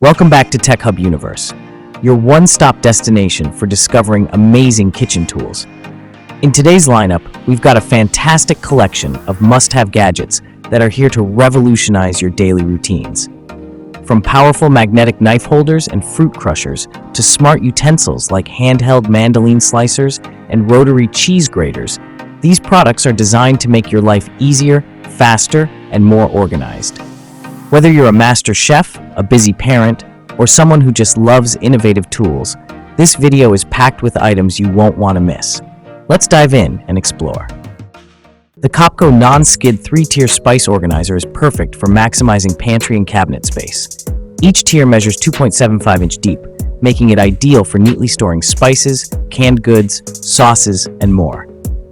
Welcome back to Tech Hub Universe, your one-stop destination for discovering amazing kitchen tools. In today's lineup, we've got a fantastic collection of must-have gadgets that are here to revolutionize your daily routines. From powerful magnetic knife holders and fruit crushers to smart utensils like handheld Mandoline slicers and Rotary cheese graters, these products are designed to make your life easier, faster, and more organized. Whether you're a master chef, a busy parent, or someone who just loves innovative tools, this video is packed with items you won't want to miss. Let's dive in and explore. The Copco non-skid 3-tier spice organizer is perfect for maximizing pantry and cabinet space. Each tier measures 2.75 inch deep, making it ideal for neatly storing spices, canned goods, sauces, and more.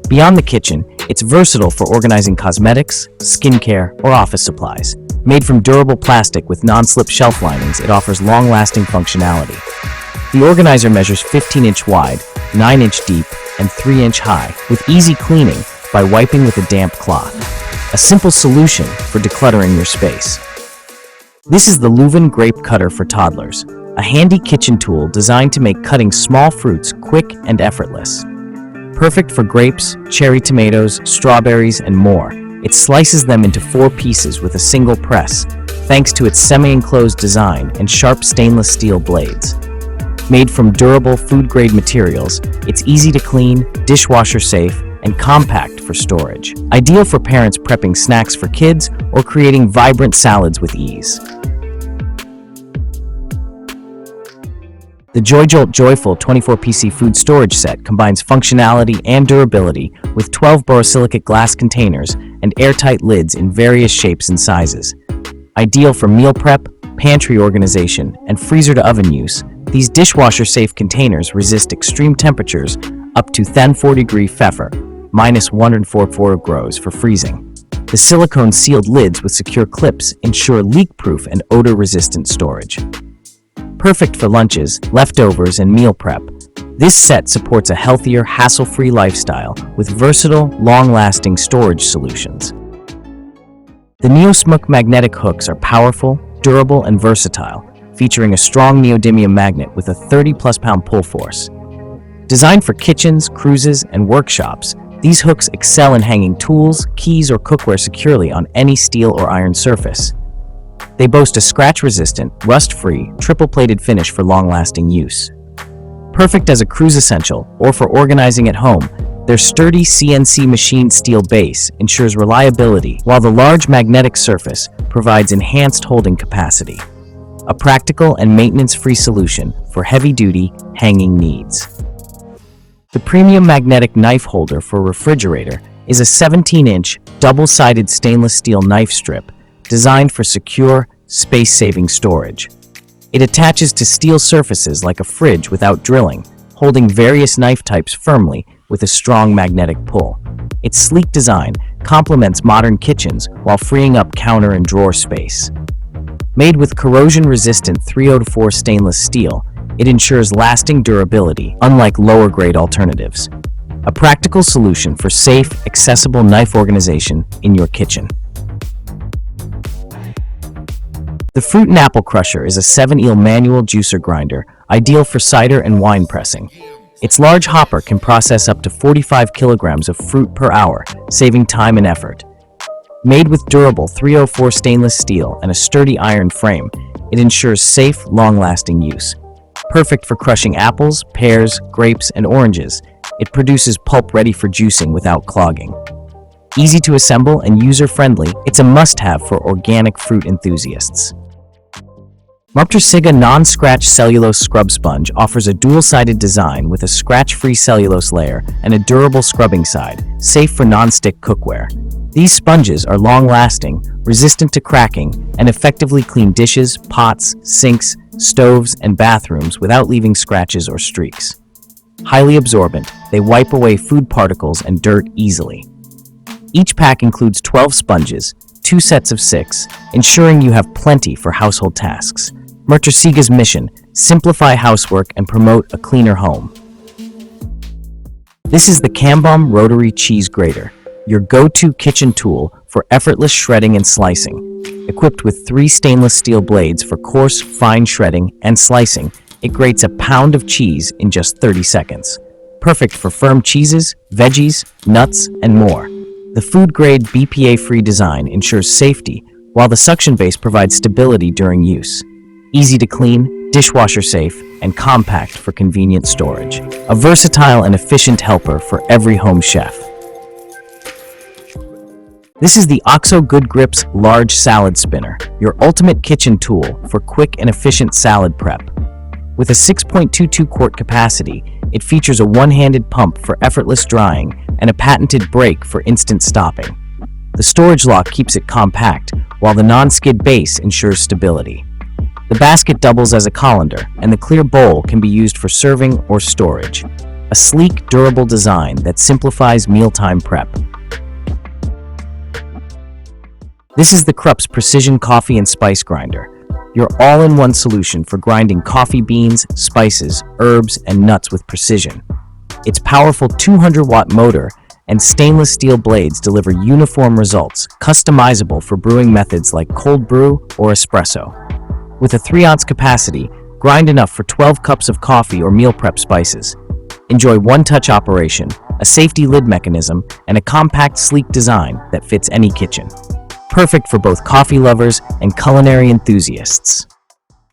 Beyond the kitchen, it's versatile for organizing cosmetics, skincare, or office supplies. Made from durable plastic with non-slip shelf linings, it offers long-lasting functionality. The organizer measures 15-inch wide, 9-inch deep, and 3-inch high, with easy cleaning by wiping with a damp cloth. A simple solution for decluttering your space. This is the Louven Grape Cutter for toddlers, a handy kitchen tool designed to make cutting small fruits quick and effortless. Perfect for grapes, cherry tomatoes, strawberries, and more. It slices them into 4 pieces with a single press, thanks to its semi-enclosed design and sharp stainless steel blades. Made from durable food-grade materials, it's easy to clean, dishwasher-safe, and compact for storage. Ideal for parents prepping snacks for kids or creating vibrant salads with ease. The Joyjolt Joyful 24-piece food storage set combines functionality and durability with 12 borosilicate glass containers and airtight lids in various shapes and sizes. Ideal for meal prep, pantry organization, and freezer-to-oven use, these dishwasher-safe containers resist extreme temperatures up to 140° Pfeffer, -144 graus for freezing. The silicone-sealed lids with secure clips ensure leak-proof and odor-resistant storage. Perfect for lunches, leftovers, and meal prep, this set supports a healthier, hassle-free lifestyle with versatile, long-lasting storage solutions. The NeoSmoke magnetic hooks are powerful, durable, and versatile, featuring a strong neodymium magnet with a 30+ pound pull force. Designed for kitchens, cruises, and workshops, these hooks excel in hanging tools, keys, or cookware securely on any steel or iron surface. They boast a scratch-resistant, rust-free, triple-plated finish for long-lasting use. Perfect as a cruise essential or for organizing at home, their sturdy CNC machined steel base ensures reliability, while the large magnetic surface provides enhanced holding capacity. A practical and maintenance-free solution for heavy-duty hanging needs. The premium magnetic knife holder for refrigerator is a 17-inch, double-sided stainless steel knife strip designed for secure, space-saving storage. It attaches to steel surfaces like a fridge without drilling, holding various knife types firmly with a strong magnetic pull. Its sleek design complements modern kitchens while freeing up counter and drawer space. Made with corrosion-resistant 304 stainless steel, it ensures lasting durability, unlike lower-grade alternatives. A practical solution for safe, accessible knife organization in your kitchen. The Fruit and Apple Crusher is a 7-eel manual juicer grinder, ideal for cider and wine pressing. Its large hopper can process up to 45 kilograms of fruit per hour, saving time and effort. Made with durable 304 stainless steel and a sturdy iron frame, it ensures safe, long-lasting use. Perfect for crushing apples, pears, grapes, and oranges, it produces pulp ready for juicing without clogging. Easy to assemble and user-friendly, it's a must-have for organic fruit enthusiasts. NonScratch Cellulose Scrub Sponge offers a dual-sided design with a scratch-free cellulose layer and a durable scrubbing side, safe for non-stick cookware. These sponges are long-lasting, resistant to cracking, and effectively clean dishes, pots, sinks, stoves, and bathrooms without leaving scratches or streaks. Highly absorbent, they wipe away food particles and dirt easily. Each pack includes 12 sponges, 2 sets of 6, ensuring you have plenty for household tasks. Mercersiga's mission: simplify housework and promote a cleaner home. This is the Chamm Rotary Cheese Grater, your go-to kitchen tool for effortless shredding and slicing. Equipped with 3 stainless steel blades for coarse, fine shredding and slicing, it grates a pound of cheese in just 30 seconds. Perfect for firm cheeses, veggies, nuts, and more. The food-grade BPA-free design ensures safety, while the suction base provides stability during use. Easy to clean, dishwasher-safe, and compact for convenient storage. A versatile and efficient helper for every home chef. This is the OXO Good Grips Large Salad Spinner, your ultimate kitchen tool for quick and efficient salad prep. With a 6.22 quart capacity, it features a one-handed pump for effortless drying and a patented brake for instant stopping. The storage lock keeps it compact, while the non-skid base ensures stability. The basket doubles as a colander, and the clear bowl can be used for serving or storage. A sleek, durable design that simplifies mealtime prep. This is the CRUPS Precision Coffee and Spice Grinder, your all-in-one solution for grinding coffee beans, spices, herbs, and nuts with precision. Its powerful 200-watt motor and stainless steel blades deliver uniform results, customizable for brewing methods like cold brew or espresso. With a 3-ounce capacity, grind enough for 12 cups of coffee or meal prep spices. Enjoy one-touch operation, a safety lid mechanism, and a compact, sleek design that fits any kitchen. Perfect for both coffee lovers and culinary enthusiasts.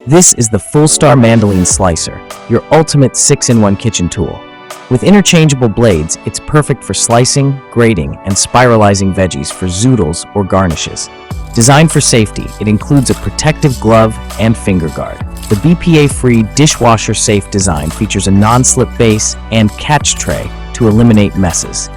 This is the Fullstar Mandoline Slicer, your ultimate 6-in-1 kitchen tool. With interchangeable blades, it's perfect for slicing, grating, and spiralizing veggies for zoodles or garnishes. Designed for safety, it includes a protective glove and finger guard. The BPA-free, dishwasher-safe design features a non-slip base and catch tray to eliminate messes.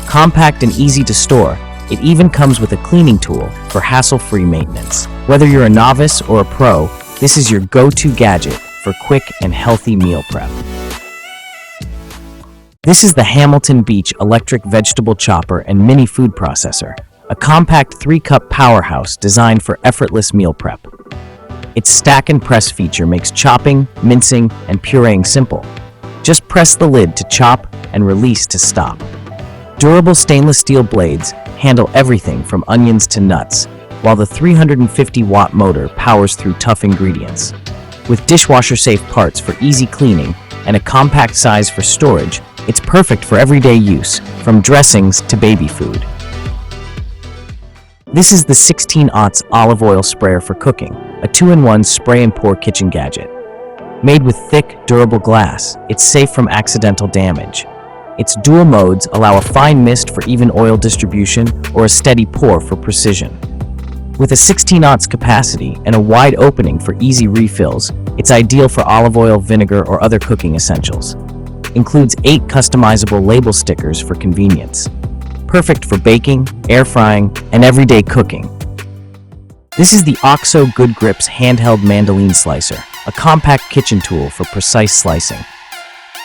Compact and easy to store, it even comes with a cleaning tool for hassle-free maintenance. Whether you're a novice or a pro, this is your go-to gadget for quick and healthy meal prep. This is the Hamilton Beach Electric Vegetable Chopper and Mini Food Processor, a compact 3-cup powerhouse designed for effortless meal prep. Its stack and press feature makes chopping, mincing, and pureeing simple. Just press the lid to chop and release to stop. Durable stainless steel blades handle everything from onions to nuts, while the 350-watt motor powers through tough ingredients. With dishwasher-safe parts for easy cleaning and a compact size for storage, it's perfect for everyday use, from dressings to baby food. This is the 16-aughts olive oil sprayer for cooking, a 2-in-1 spray and pour kitchen gadget. Made with thick, durable glass, it's safe from accidental damage. Its dual modes allow a fine mist for even oil distribution or a steady pour for precision. With a 16-aughts capacity and a wide opening for easy refills, it's ideal for olive oil, vinegar, or other cooking essentials. Includes 8 customizable label stickers for convenience. Perfect for baking, air frying, and everyday cooking. This is the OXO Good Grips Handheld Mandoline Slicer, a compact kitchen tool for precise slicing.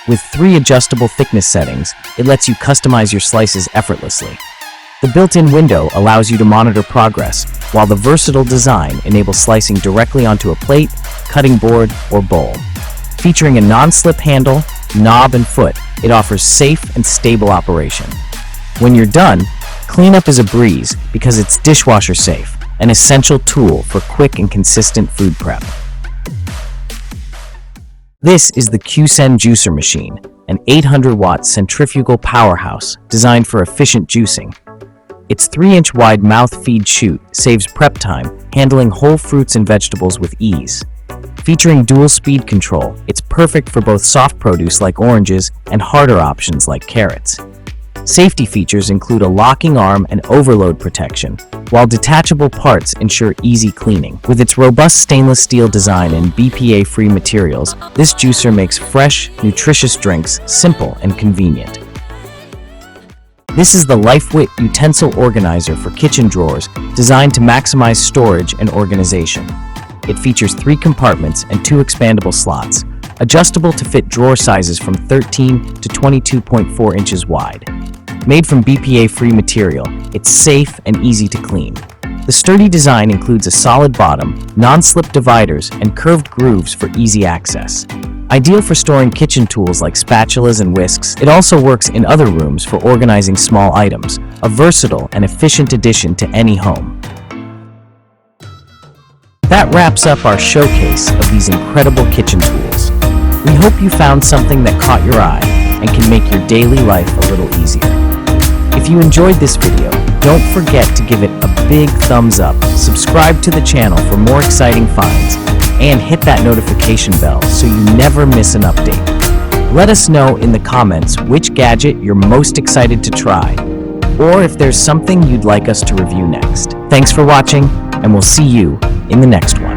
With 3 adjustable thickness settings, it lets you customize your slices effortlessly. The built-in window allows you to monitor progress, while the versatile design enables slicing directly onto a plate, cutting board, or bowl. Featuring a non-slip handle, knob, and foot, it offers safe and stable operation. When you're done, cleanup is a breeze because it's dishwasher safe, an essential tool for quick and consistent food prep. This is the Qsen Juicer Machine, an 800-watt centrifugal powerhouse designed for efficient juicing. Its 3-inch wide mouth-feed chute saves prep time, handling whole fruits and vegetables with ease. Featuring dual speed control, it's perfect for both soft produce like oranges and harder options like carrots. Safety features include a locking arm and overload protection, while detachable parts ensure easy cleaning. With its robust stainless steel design and BPA-free materials, this juicer makes fresh, nutritious drinks simple and convenient. This is the Lifewit Utensil Organizer for kitchen drawers, designed to maximize storage and organization. It features 3 compartments and 2 expandable slots, adjustable to fit drawer sizes from 13 to 22.4 inches wide. Made from BPA-free material, it's safe and easy to clean. The sturdy design includes a solid bottom, non-slip dividers, and curved grooves for easy access. Ideal for storing kitchen tools like spatulas and whisks, it also works in other rooms for organizing small items, a versatile and efficient addition to any home. That wraps up our showcase of these incredible kitchen tools. We hope you found something that caught your eye and can make your daily life a little easier. If you enjoyed this video, don't forget to give it a big thumbs up, subscribe to the channel for more exciting finds, and hit that notification bell so you never miss an update. Let us know in the comments which gadget you're most excited to try, or if there's something you'd like us to review next. Thanks for watching, and we'll see you in the next one.